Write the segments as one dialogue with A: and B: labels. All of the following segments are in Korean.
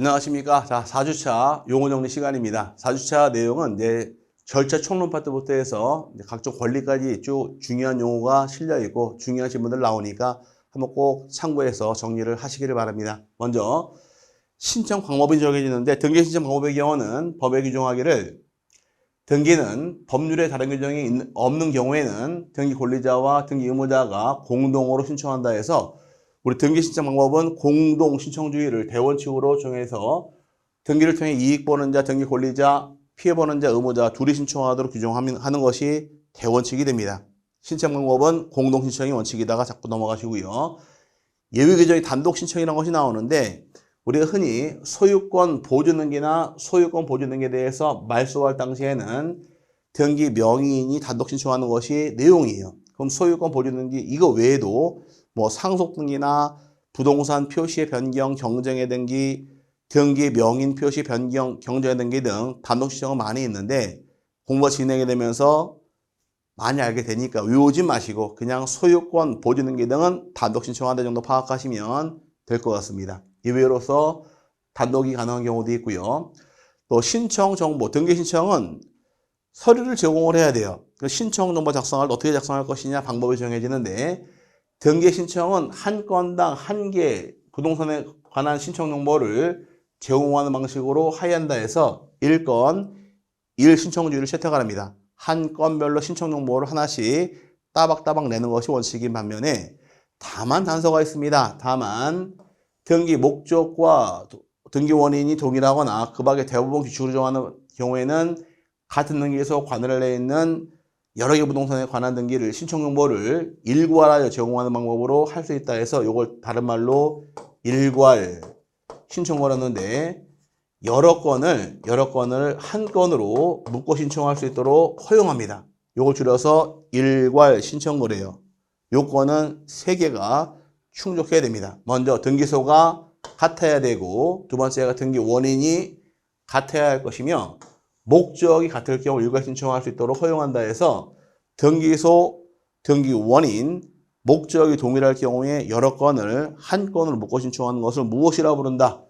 A: 안녕하십니까. 자, 4주차 용어 정리 시간입니다. 4주차 내용은 이제 절차 총론 파트부터 해서 각종 권리까지 쭉 중요한 용어가 실려 있고 중요하신 분들 나오니까 한번 꼭 참고해서 정리를 하시기를 바랍니다. 먼저 신청 방법이 정해지는데 등기 신청 방법의 경우는 법에 규정하기를 등기는 법률에 다른 규정이 없는 경우에는 등기 권리자와 등기 의무자가 공동으로 신청한다 해서 우리 등기 신청 방법은 공동 신청주의를 대원칙으로 정해서 등기를 통해 이익 보는 자, 등기 권리자, 피해 보는 자, 의무자 둘이 신청하도록 규정하는 것이 대원칙이 됩니다. 신청 방법은 공동 신청이 원칙이다가 자꾸 넘어가시고요. 예외 규정이 단독 신청이라는 것이 나오는데 우리가 흔히 소유권 보존 등기나 소유권 보존 등기에 대해서 말소할 당시에는 등기 명의인이 단독 신청하는 것이 내용이에요. 그럼 소유권 보존 등기 이거 외에도 뭐 상속 등기나 부동산 표시의 변경, 경정의 등기, 등기 명인 표시 변경, 경정의 등기 등 단독 신청은 많이 있는데 공부가 진행이 되면서 많이 알게 되니까 외우지 마시고 그냥 소유권 보존 등기 등은 단독 신청한다 정도 파악하시면 될 것 같습니다. 이외로서 단독이 가능한 경우도 있고요. 또 신청 정보, 등기 신청은 서류를 제공을 해야 돼요. 신청 정보 작성할 때 어떻게 작성할 것이냐 방법이 정해지는데 등기 신청은 한 건당 한 개 부동산에 관한 신청 정보를 제공하는 방식으로 하얀다 해서 1건 1신청주의를 채택을 합니다. 한 건별로 신청 정보를 하나씩 따박따박 내는 것이 원칙인 반면에 다만 단서가 있습니다. 다만 등기 목적과 등기 원인이 동일하거나 그 밖에 대부분 규칙으로 정하는 경우에는 같은 등기소 관할 내에 있는 여러 개 부동산에 관한 등기를 신청 정보를 일괄하여 제공하는 방법으로 할 수 있다 해서 이걸 다른 말로 일괄 신청을 하는데 여러 건을 한 건으로 묶어 신청할 수 있도록 허용합니다. 이걸 줄여서 일괄 신청거래예요. 요건은 3개가 충족해야 됩니다. 먼저 등기소가 같아야 되고 두 번째가 등기 원인이 같아야 할 것이며 목적이 같을 경우 일괄 신청할 수 있도록 허용한다 해서 등기소, 등기 원인, 목적이 동일할 경우에 여러 건을 한 건으로 묶어 신청하는 것을 무엇이라 부른다?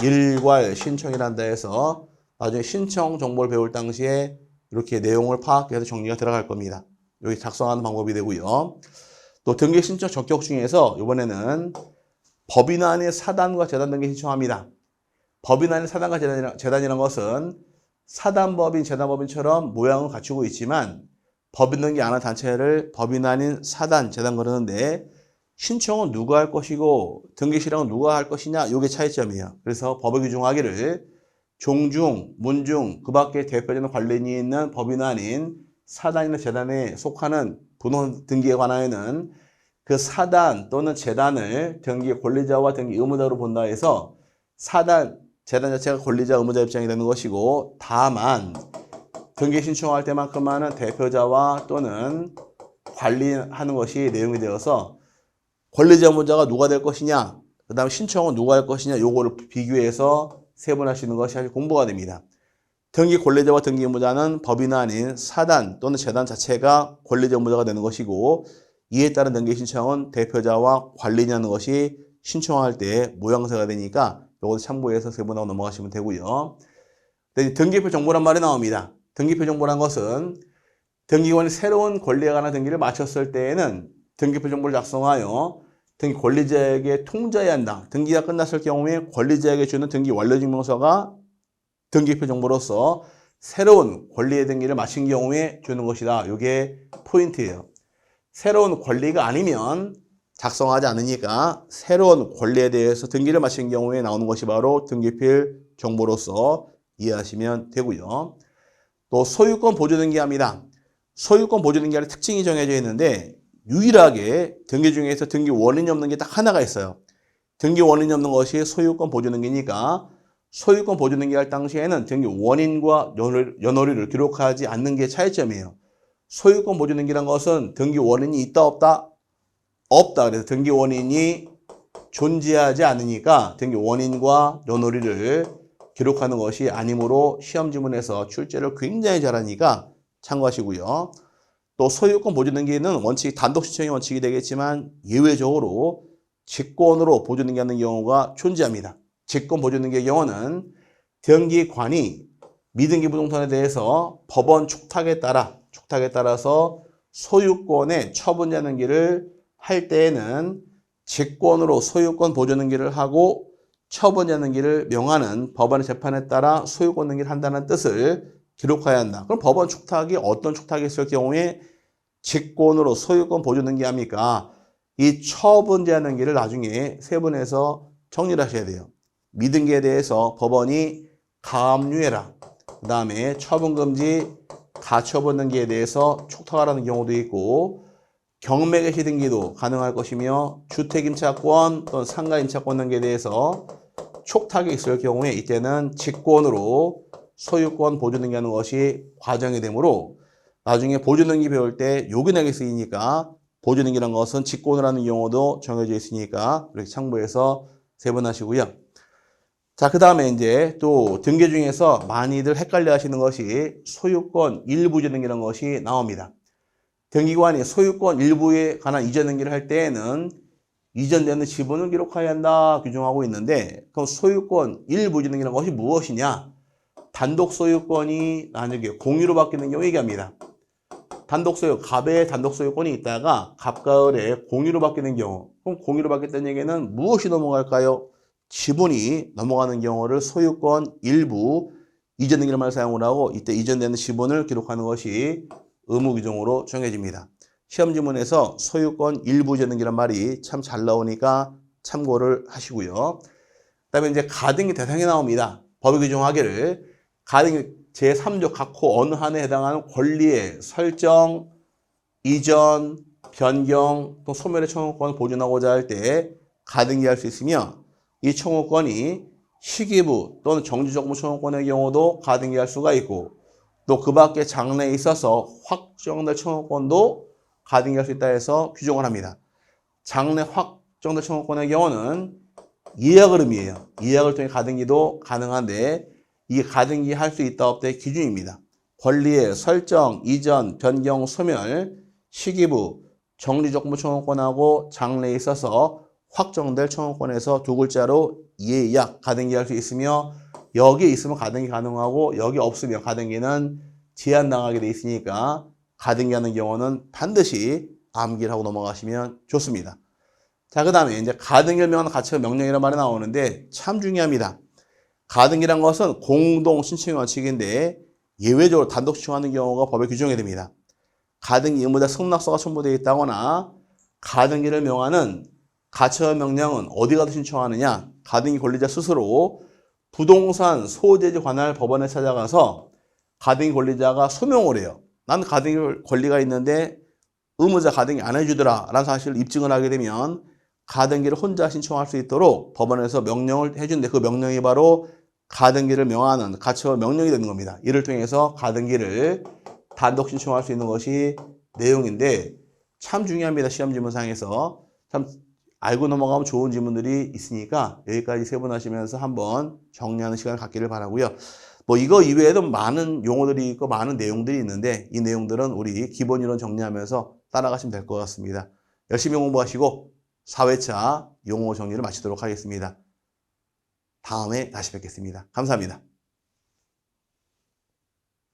A: 일괄 신청이란다 해서 나중에 신청 정보를 배울 당시에 이렇게 내용을 파악해서 정리가 들어갈 겁니다. 여기 작성하는 방법이 되고요. 또 등기 신청 적격 중에서 이번에는 법인안의 사단과 재단 등기 신청합니다. 법인안의 사단과 재단이라는 것은 사단법인, 재단법인처럼 모양을 갖추고 있지만 법인 등기 안 한 단체를 법인 아닌 사단, 재단 그러는데 신청은 누가 할 것이고 등기 실행은 누가 할 것이냐 이게 차이점이에요. 그래서 법에 규정하기를 종중, 문중, 그 밖에 대표적인 관련이 있는 법인 아닌 사단이나 재단에 속하는 부동산 등기에 관하여는 그 사단 또는 재단을 등기 권리자와 등기 의무자로 본다 해서 사단, 재단 자체가 권리자, 의무자 입장이 되는 것이고 다만 등기 신청할 때만큼만은 대표자와 또는 관리하는 것이 내용이 되어서 권리자, 의무자가 누가 될 것이냐 그 다음에 신청은 누가 할 것이냐 요거를 비교해서 세분화시키는 것이 아주 공부가 됩니다. 등기 권리자와 등기 의무자는 법인 아닌 사단 또는 재단 자체가 권리자, 의무자가 되는 것이고 이에 따른 등기 신청은 대표자와 관리냐는 것이 신청할 때 모양새가 되니까 이것도 참고해서 세분화하고 넘어가시면 되고요. 등기표 정보란 말이 나옵니다. 등기표 정보란 것은 등기관이 새로운 권리에 관한 등기를 마쳤을 때에는 등기표 정보를 작성하여 등기 권리자에게 통지해야 한다. 등기가 끝났을 경우에 권리자에게 주는 등기 완료증명서가 등기표 정보로서 새로운 권리의 등기를 마친 경우에 주는 것이다. 이게 포인트예요. 새로운 권리가 아니면 작성하지 않으니까 새로운 권리에 대해서 등기를 마친 경우에 나오는 것이 바로 등기필 정보로서 이해하시면 되고요. 또 소유권 보존 등기합니다. 소유권 보존 등기하는 특징이 정해져 있는데 유일하게 등기 중에서 등기 원인이 없는 게 딱 하나가 있어요. 등기 원인이 없는 것이 소유권 보존 등기니까 소유권 보존 등기할 당시에는 등기 원인과 연월일을 기록하지 않는 게 차이점이에요. 소유권 보존 등기란 것은 등기 원인이 있다 없다? 없다. 그래서 등기 원인이 존재하지 않으니까 등기 원인과 연월일을 기록하는 것이 아니므로 시험 지문에서 출제를 굉장히 잘하니까 참고하시고요. 또 소유권 보존 등기는 원칙 단독 신청이 원칙이 되겠지만 예외적으로 직권으로 보존 등기하는 경우가 존재합니다. 직권 보조등기의 경우는 등기관이 미등기 부동산에 대해서 법원 촉탁에 따라서 소유권의 처분 자등기를 할 때에는 직권으로 소유권 보조 등기를 하고 처분 자등기를 명하는 법원의 재판에 따라 소유권 등기를 한다는 뜻을 기록해야 한다. 그럼 법원 촉탁이 어떤 촉탁이 있을 경우에 직권으로 소유권 보조 등기합니까? 이 처분 제한 등기를 나중에 세분해서 정리를 하셔야 돼요. 미등기에 대해서 법원이 가압류해라. 그 다음에 처분금지 가처분 등기에 대해서 촉탁하라는 경우도 있고 경매개시 등기도 가능할 것이며 주택임차권 또는 상가임차권 등기에 대해서 촉탁이 있을 경우에 이때는 직권으로 소유권 보조 등기하는 것이 과정이 되므로 나중에 보조 등기 배울 때 요긴하게 쓰이니까 보조 등기라는 것은 직권으로 하는 경우도 정해져 있으니까 이렇게 참고해서 세분하시고요. 자, 그 다음에 이제 또 등기 중에서 많이들 헷갈려 하시는 것이 소유권 일부이전 등기라는 것이 나옵니다. 등기관이 소유권 일부에 관한 이전 등기를 할 때에는 이전되는 지분을 기록해야 한다 규정하고 있는데 그럼 소유권 일부이전 등기라는 것이 무엇이냐? 단독 소유권이 나중에 공유로 바뀌는 경우 얘기합니다. 단독 소유, 갑의 단독 소유권이 있다가 갑과 을의 공유로 바뀌는 경우. 그럼 공유로 바뀌었다는 얘기는 무엇이 넘어갈까요? 지분이 넘어가는 경우를 소유권 일부 이전 등기를 사용을 하고 이때 이전되는 지분을 기록하는 것이 의무 규정으로 정해집니다. 시험 지문에서 소유권 일부 이전 등기란 말이 참 잘 나오니까 참고를 하시고요. 그다음에 이제 가등기 대상이 나옵니다. 법이 규정하기를 가등기 제3조 각호 어느 한에 해당하는 권리의 설정, 이전, 변경, 또 소멸의 청구권을 보존하고자 할 때 가등기할 수 있으며 이 청구권이 시기부 또는 정지적무 청구권의 경우도 가등기할 수가 있고 또 그 밖에 장래에 있어서 확정될 청구권도 가등기할 수 있다 해서 규정을 합니다. 장래 확정될 청구권의 경우는 예약을 의미해요. 예약을 통해 가등기도 가능한데 이 가등기 할 수 있다 없다의 기준입니다. 권리의 설정, 이전, 변경, 소멸, 시기부, 정지적무 청구권하고 장래에 있어서 확정될 청구권에서 두 글자로 예약, 가등기할 수 있으며 여기 있으면 가등기 가능하고 여기 없으면 가등기는 제한당하게 돼 있으니까 가등기하는 경우는 반드시 암기를 하고 넘어가시면 좋습니다. 자, 그 다음에 이제 가등기를 명하는 가처분 명령이라는 말이 나오는데 참 중요합니다. 가등기란 것은 공동 신청의 원칙인데 예외적으로 단독 신청하는 경우가 법에 규정이 됩니다. 가등기 의무자 승낙서가 첨부되어 있다거나 가등기를 명하는 가처분 명령은 어디 가서 신청하느냐? 가등기 권리자 스스로 부동산 소재지 관할 법원에 찾아가서 가등기 권리자가 소명을 해요. 난 가등기 권리가 있는데 의무자 가등기 안 해주더라 라는 사실을 입증을 하게 되면 가등기를 혼자 신청할 수 있도록 법원에서 명령을 해준대. 그 명령이 바로 가등기를 명하는 가처분 명령이 되는 겁니다. 이를 통해서 가등기를 단독 신청할 수 있는 것이 내용인데 참 중요합니다. 시험 지문상에서 참 알고 넘어가면 좋은 지문들이 있으니까 여기까지 세분하시면서 한번 정리하는 시간을 갖기를 바라고요. 뭐 이거 이외에도 많은 용어들이 있고 많은 내용들이 있는데 이 내용들은 우리 기본 이론 정리하면서 따라가시면 될 것 같습니다. 열심히 공부하시고 4회차 용어 정리를 마치도록 하겠습니다. 다음에 다시 뵙겠습니다. 감사합니다.